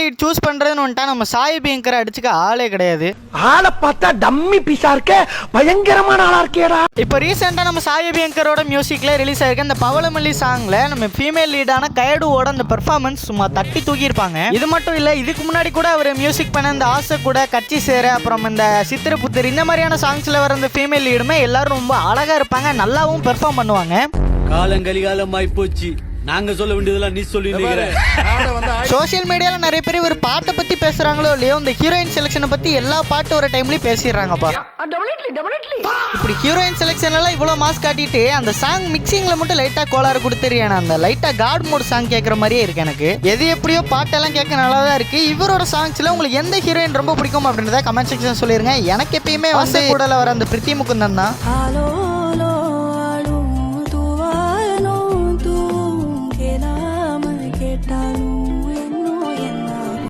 Lead choose பண்றதுன்னு வந்துட்டா நம்ம சாய் அபியங்கர் அடிச்சுக்க ஆளே கிடையாது. ஆளை பார்த்தா டம்மி பீஸா இருக்க, பயங்கரமான ஆளா இருக்கேடா. இப்போ ரீசெண்டா நம்ம சாய் அபியங்கரோட மியூசிக்ல ரிலீஸ் ஆயிருக்க இந்த பவளமல்லி சாங்ல நம்ம ஃபீமேல் லீடான கயடுவோட அந்த பெர்ஃபார்மன்ஸ் சும்மா தட்டி தூக்கியிருப்பாங்க. இது மட்டும் இல்ல, இதுக்கு முன்னாடி கூட அவர் மியூசிக் பண்ண இந்த ஆசை கூட, கட்சி சேர, அப்புறம் இந்த சித்திரபுத்தர், இந்த மாதிரியான சாங்ஸ்ல வர இந்த ஃபீமேல் லீடுமே எல்லாரும் ரொம்ப அழகா இருப்பாங்க, நல்லாவும் பெர்ஃபார்ம் பண்ணுவாங்க. காலங்கலிகாலமாய் போச்சு, நாங்க சொல்ல வேண்டியதெல்லாம் நீ சொல்லி. சோசியல் மீடியால நிறைய பேர் ஒரு பாட்டை பத்தி பேசுறாங்களோ இல்லையோ, இந்த ஹீரோயின் செலக்ஷனை பத்தி எல்லா பாட்டு ஒரு டைம்லயும் பேசிடுறாங்கப்பா. இப்படி ஹீரோயின் செலக்ஷன் எல்லாம் இவ்வளவு மாஸ் காட்டிட்டு அந்த சாங் மிக்சிங்ல மட்டும் லைட்டா கோளாறு கொடுத்துருக்கேன். அந்த லைட்டா காட் மோட் சாங் கேட்கற மாதிரியே இருக்கு எனக்கு. எது எப்படியோ பாட்டெல்லாம் கேட்க நல்லா தான் இருக்கு. இவரோட சாங்ஸ்ல உங்களுக்கு எந்த ஹீரோயின் ரொம்ப பிடிக்கும் அப்படின்றத கமெண்ட் செக்ஷன் சொல்லிருங்க. எனக்கு எப்பயுமே வந்து கூடல வர அந்த பிரித்தி முகுந்தன் தான்.